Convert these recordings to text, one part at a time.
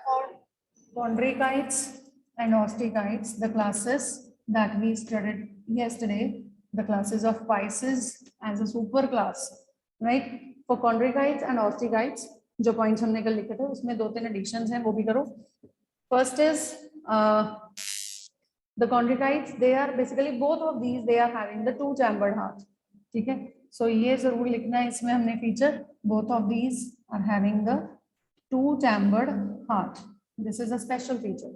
about chondrichites and osteichites, the classes that we studied yesterday, the classes of Pisces as a superclass, right? For chondrichites and osteichites, जो points हमने कल लिखे थे उसमें 2-3 additions हैं वो भी करो. First is the chondrichites. They are basically both of these. They are having the 2-chambered heart. ठीक है? So ये जरूर लिखना है इसमें हमने feature. Both of these are having the 2-chambered heart. This is a special feature.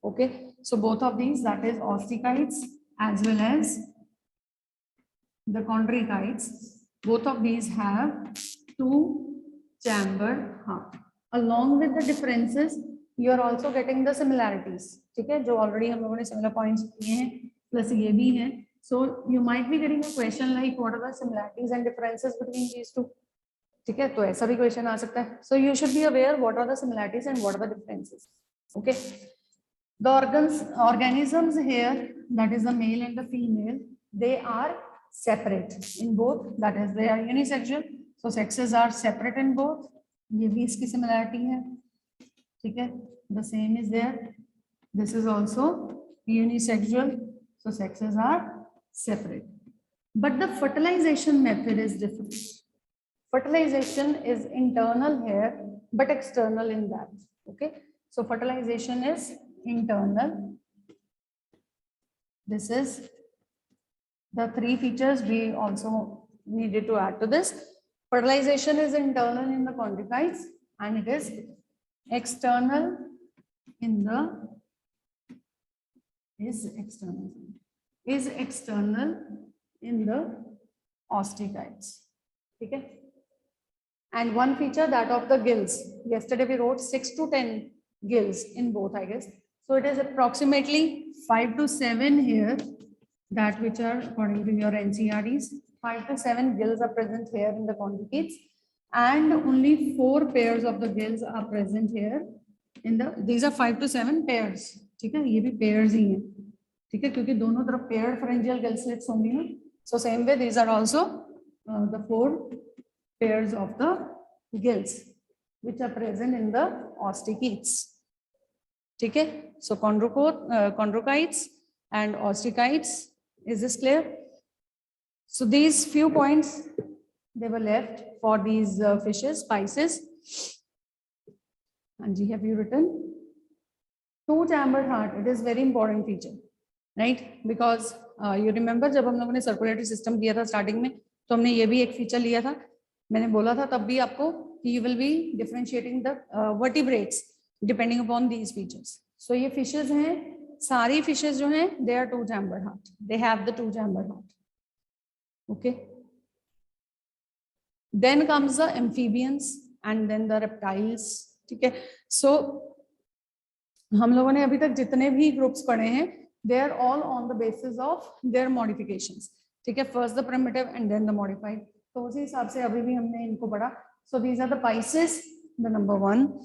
Okay. So both of these, that is osteichites as well as the chondrichites, both of these have 2-chambered heart. Along with the differences, you are also getting the similarities. ठीक है, जो already हम लोगों ने similar points किए हैं, plus ये भी हैं. So you might be getting a question like, what are the similarities and differences between these two? ठीक है, तो ऐसा भी question आ सकता है. So you should be aware what are the similarities and what are the differences. Okay. The organisms here, that is the male and the female, they are separate in both. That is, they are unisexual. So sexes are separate in both. ये भी इसकी similarity है. ठीक है, the same is there. This is also unisexual. So sexes are separate. But the fertilization method is different. Fertilization is internal here, but external in that. Okay. So fertilization is internal. This is the 3 features we also needed to add to this. Fertilization is internal in the chondrichites and it is external in the osteichites. Okay. And one feature, that of the gills. Yesterday we wrote 6 to 10 gills in both, I guess. So it is approximately 5 to 7 here, that which are according to your NCERTs. 5 to 7 gills are present here in the chondrichites, and only 4 pairs of the gills are present here in the. These are 5 to 7 pairs. ठीक है, ये भी pairs ही हैं. ठीक है, क्योंकि दोनों तरफ paired pharyngeal gill slits होंगी ना. So same way, these are also the 4 pairs of the gills which are present in the osteichites. ठीक है, so chondrichites and osteichites. Is this clear? So these few points, they were left for these fishes, Pisces. Anji, have you written? 2-chambered heart. It is very important feature, right? Because you remember जब हम लोगों ने circulatory system किया था starting में, तो हमने ये भी एक feature लिया था. मैंने बोला था तब भी आपको कि you will be differentiating the vertebrates depending upon these features. So ये fishes हैं, सारी fishes जो हैं, they are 2-chambered heart. They have the 2-chambered heart. Okay. Then comes the amphibians and then the reptiles. ठीक है. So हम लोगों ने अभी तक जितने भी groups पढ़े हैं, they are all on the basis of their modifications. ठीक है. First the primitive and then the modified. तो उसी हिसाब से अभी भी हमने इनको पढ़ा. So these are the Pisces, the number 1.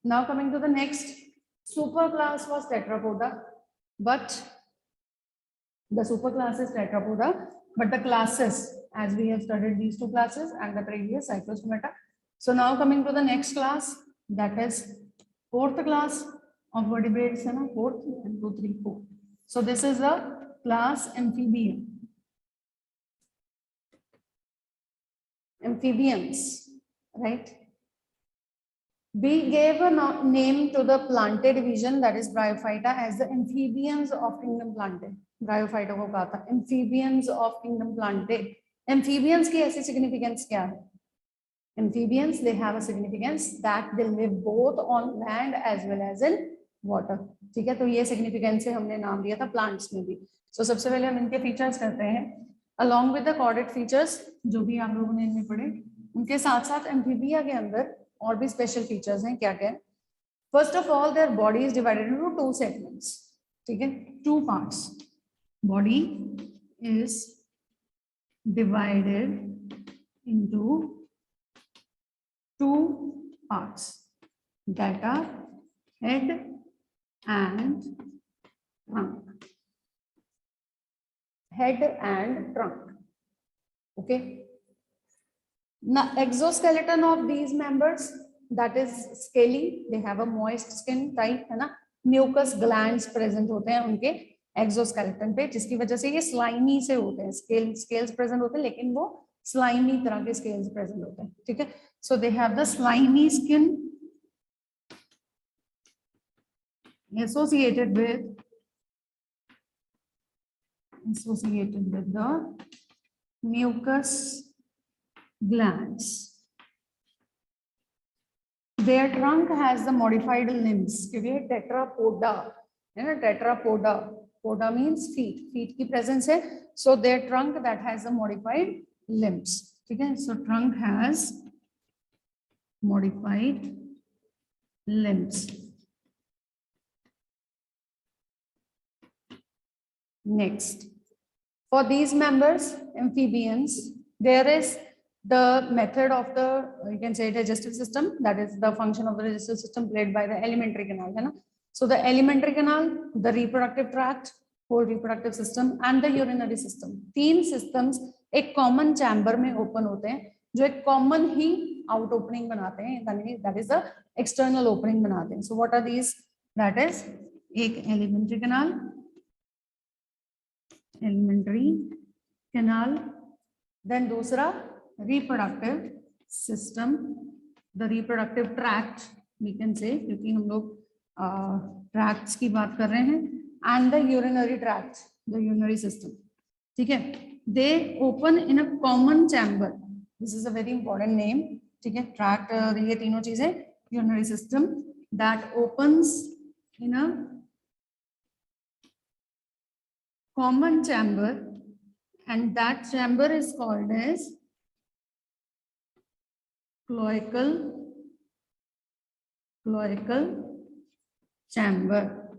Now coming to the next, superclass was Tetrapoda, but the superclass is Tetrapoda, but the classes, as we have studied these 2 classes and the previous Cyclostomata. So now coming to the next class, that is 4th class of vertebrates, 4th, 1, 2, 3, 4. So this is the class Amphibian. Amphibians, right? We gave a name to the Plantae division, that is Bryophyta, as the amphibians of kingdom Plantae. Bryophyta को कहा था amphibians of kingdom Plantae. Amphibians की ऐसी significance क्या है? Amphibians, they have a significance that they live both on land as well as in water. ठीक है, तो ये significance से हमने नाम दिया था plants में भी. So सबसे पहले हम इनके features करते हैं. Along with the chordate features, जो भी आप लोगों ने इनमें पढ़े, उनके साथ साथ amphibia के अंदर और भी special features हैं. क्या क्या है? First of all, their body is divided into 2 segments. ठीक है, 2 parts. Body is divided into 2 parts, that are head and trunk. Head and trunk. Okay. Now, exoskeleton of these members, that is scaly, they have a moist skin type, है ना, mucus glands present होते हैं उनके exoskeleton पे, जिसकी वजह से ये स्लाइमी से होते हैं, स्केल्स प्रेजेंट होते हैं, लेकिन वो स्लाइमी तरह के स्केल्स प्रेजेंट होते हैं, ठीक है. So they have the slimy skin associated with the mucus glands. Their trunk has the modified limbs, क्योंकि tetrapoda है ना, tetrapoda, poda means feet, feet की presence है, so their trunk that has the modified limbs, ठीक है. So trunk has modified limbs. Next, for these members, amphibians, there is the method of the, you can say, digestive system, that is the function of the digestive system played by the alimentary canal, है ना. So the alimentary canal, the reproductive tract, whole reproductive system and the urinary system, तीन systems एक common chamber में open होते हैं, जो एक common ही out opening बनाते हैं, that is the external opening बनाते हैं. So what are these? That is एक alimentary canal, then दूसरा reproductive system, the reproductive tract we can say, क्योंकि हम लोग tracts की बात कर रहे हैं, and the urinary tract, the urinary system, ठीक है. They open in a common chamber. This is a very important name, ठीक है. Tract, ये तीनों चीजें, urinary system that opens in a common chamber, and that chamber is called as cloacal chamber,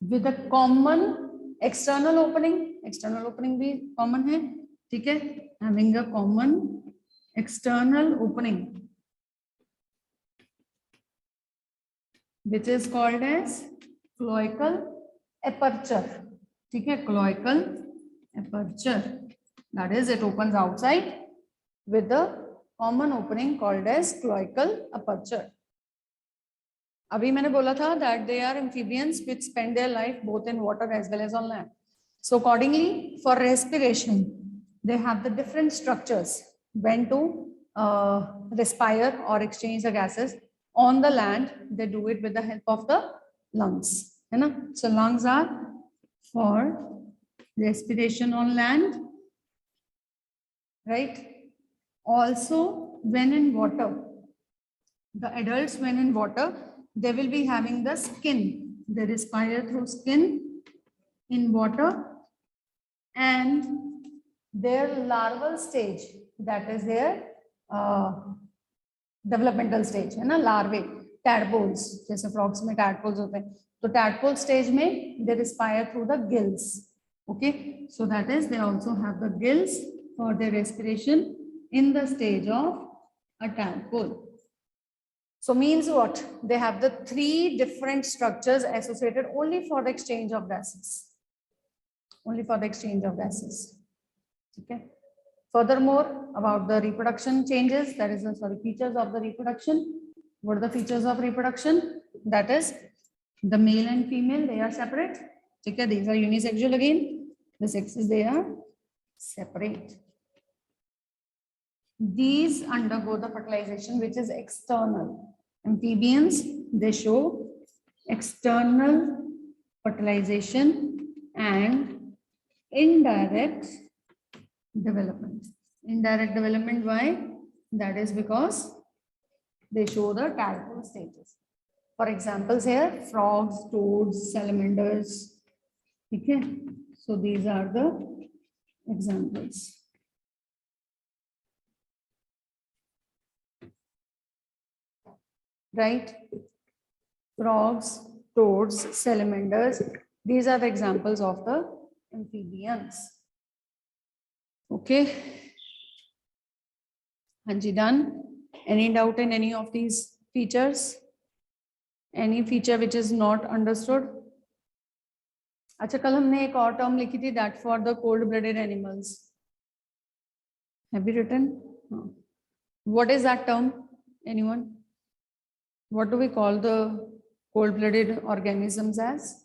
with a common external opening भी common है, ठीक है, having a common external opening which is called as cloacal aperture, ठीक है, cloacal aperture, that is it opens outside with the common opening called as cloacal aperture. अभी मैंने बोला था that they are amphibians which spend their life both in water as well as on land. So accordingly, for respiration, they have the different structures when to respire or exchange the gases. On the land, they do it with the help of the lungs, है ना. So lungs are for respiration on land, right? Also, when in water, the adults, when in water, they will be having the skin. They respire through skin in water, and their larval stage, that is their developmental stage, है ना, larvae, tadpoles, जैसे frogs में tadpoles होते हैं, तो tadpole stage में they respire through the gills. Okay, so that is they also have the gills for their respiration in the stage of a tadpole. So means what? They have the three different structures associated only for the exchange of gases. Only for the exchange of gases. Okay. Furthermore, about the reproduction changes, that is, features of the reproduction. What are the features of reproduction? That is, the male and female, they are separate. Okay, these are unisexual again. The sexes, they are separate. These undergo the fertilization which is external. Amphibians, they show external fertilization and indirect development. Indirect development, why? That is because they show the tadpole stages. For examples here, frogs, toads, salamanders. Okay, so these are the examples. Right? Frogs, toads, salamanders. These are the examples of the amphibians. Okay. Hanji, done. Any doubt in any of these features? Any feature which is not understood? अच्छा, कल हमने एक और term लिखी थी, that for the cold-blooded animals. Have you written? What is that term? Anyone? What do we call the cold-blooded organisms as?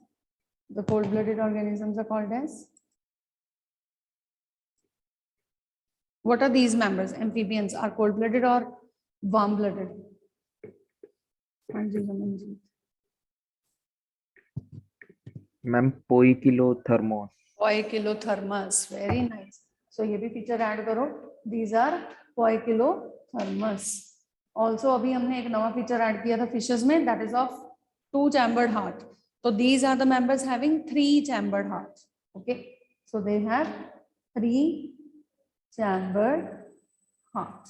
The cold-blooded organisms are called as? What are these members? Amphibians are cold-blooded or warm-blooded? Ma'am poikilothermous. Poikilothermus, very nice. So ये भी feature add करो. These are poikilothermus. Also अभी हमने एक नवा feature add किया था fishes में, that is of 2-chambered heart. So these are the members having 3-chambered heart. Okay, so they have 3-chambered heart.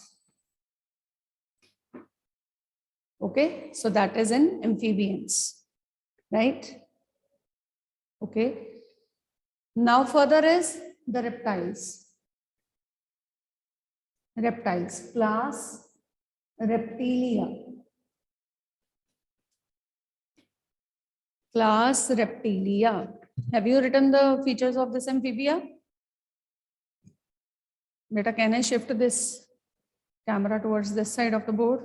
Okay, so that is in amphibians, right? Okay, now further is the reptiles. Reptiles, class Reptilia. Class Reptilia. Have you written the features of this amphibia? Beta, can I shift this camera towards this side of the board?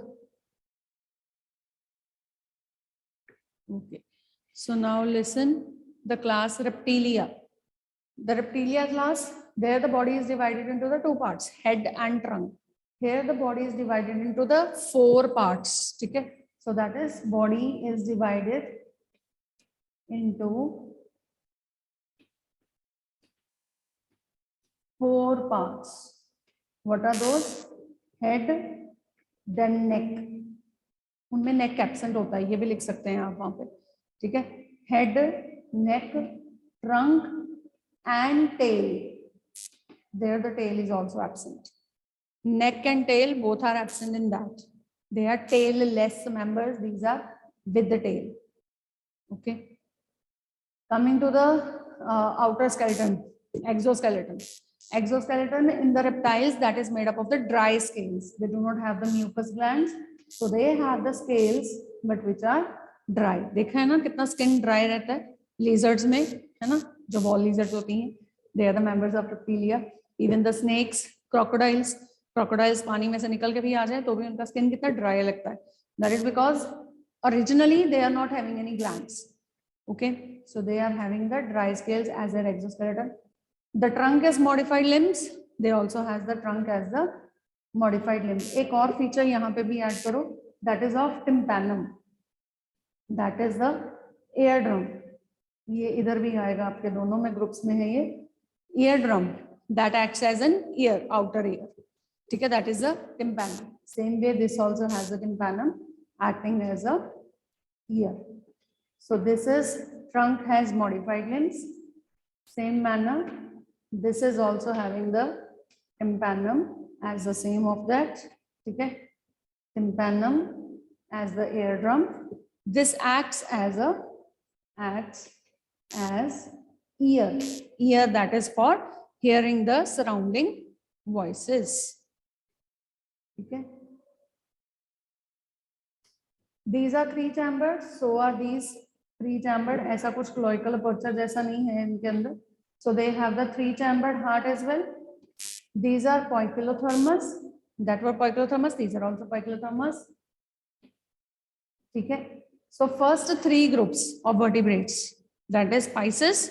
Okay, so now listen. The class Reptilia. The Reptilia class, there the body is divided into the 2 parts, head and trunk. Here the body is divided into the 4 parts. Okay, so that is body is divided into 4 parts. What are those? Head, then neck. उनमें neck absent होता है, ये भी लिख सकते हैं आप वहां पे. ठीक है, head, neck, trunk and tail. There the tail is also absent. Neck and tail both are absent in that. They are tailless members. These are with the tail. Okay, coming to the outer skeleton, exoskeleton. Exoskeleton in the reptiles, that is made up of the dry scales. They do not have the mucus glands, so they have the scales but which are dry. देखा है ना कितना skin dry रहता है lizards में, है ना, जो wall lizards होती हैं. They are the members of reptilia. Even the snakes, crocodiles. Crocodiles पानी में से निकल के भी आ जाए तो भी उनका skin कितना dry लगता है. That is because originally they are not having any glands. Okay, so they are having the dry scales as their exoskeleton. The trunk is modified limbs. They also has the trunk as the modified limbs. एक और feature यहाँ पे भी add करो. That is of tympanum. That is the eardrum. ये इधर भी आएगा, आपके दोनों में ग्रुप्स में है ये eardrum. That acts as an ear, outer ear. ठीक है, that is the tympanum. Same way this also has the tympanum acting as a ear. So this is trunk has modified limbs. Same manner, this is also having the tympanum as the same of that. Okay, tympanum as the eardrum. This acts as ear. Ear, that is for hearing the surrounding voices. Okay. These are 3-chambered. So are these 3-chambered. ऐसा कुछ cloacal aperture जैसा नहीं है इनके अंदर. So they have the 3-chambered heart as well. These are poikilothermus. That were poikilothermus. These are also poikilothermus. ठीक है. So first 3 groups of vertebrates, that is Pisces,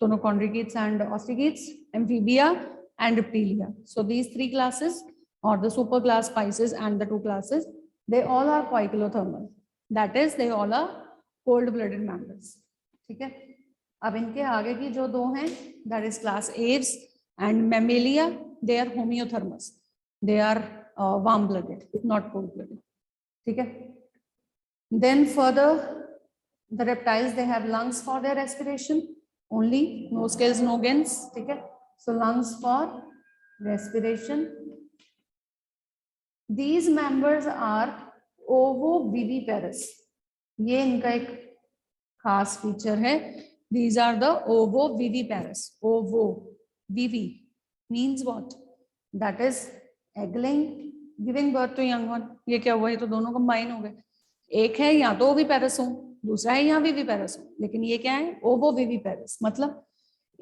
Tonochondrichetes and Osteichthyes, Amphibia and Reptilia. So these 3 classes or the superclass Pisces and the 2 classes, they all are poikilothermal. That is, they all are cold-blooded members. ठीक है. अब इनके आगे की जो 2 हैं, that is class Aves and Mammalia, they are homeothermous. They are warm-blooded, not cold-blooded. ठीक है. Then further, the reptiles, they have lungs for their respiration only, no scales, no gills. ठीक है. So lungs for respiration. These members are ovoviviparous. ये इनका एक खास feature है. These are the ovoviviparous. Ovo-vivi means what? That is egg-laying, giving birth to young one. ये क्या हुआ? ये तो दोनों कंबाइन हो गए. एक है या तो ओविपेरस हो, दूसरा है यहाँ विविपेरस हो, लेकिन ये क्या है? ओवोविविपेरस. मतलब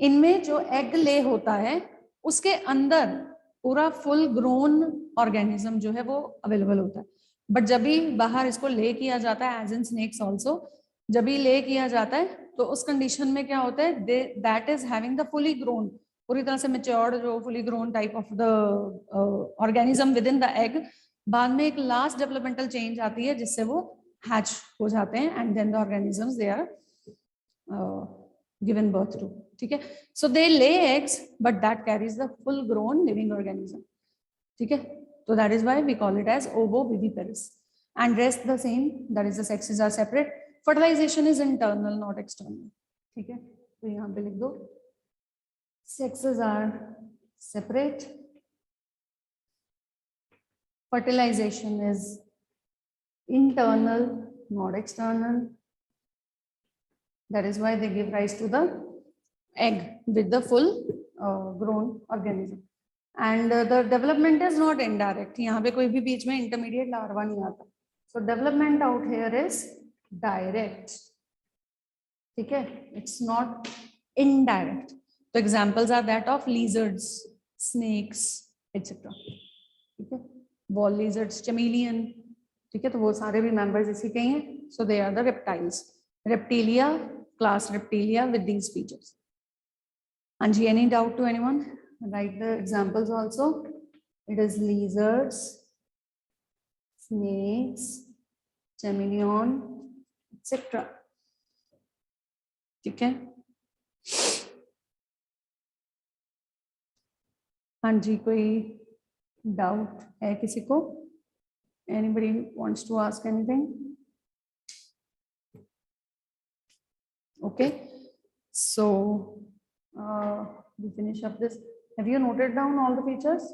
इनमें जो एग ले होता है उसके अंदर पूरा फुल ग्रोन ऑर्गेनिज्म जो है वो अवेलेबल होता है। बट जब भी बाहर इसको ले किया जाता है, एज इन स्नेक्स ऑल्सो, जब भी ले किया जाता है तो उस कंडीशन में क्या होता है, that is having the fully grown, पूरी तरह से मेच्योर्ड जो fully grown type of the organism with in the egg. बाद में एक लास्ट डेवलपमेंटल चेंज आती है जिससे वो हैच हो जाते हैं, and then the organisms they are given birth to. ठीक है, so they lay eggs but that carries the full grown living organism. ठीक है, तो that is why we call it as ovoviviparous, and rest the same, that is the sexes are separate. Fertilization is internal not external. ठीक है, तो यहाँ पे लिख दो sexes are separate, fertilization is internal not external, that is why they give rise to the egg with the full grown organism, and the development is not indirect, यहाँ पे कोई भी बीच में intermediate larva नहीं आता, so development out here is direct. ठीक है, it's not indirect. तो examples are that of lizards, snakes, etc. ठीक है, wall lizards, chameleon. ठीक है, तो वो सारे भी members इसी के ही हैं. So they are the reptiles. Reptilia, class Reptilia with these features. Anji, any doubt to anyone? Write the examples also. It is lizards, snakes, chameleon, etc. ठीक है. हाँ जी, कोई डाउट है किसी को? Anybody wants to ask anything? Okay, so we finish up this. Have you noted down all the features?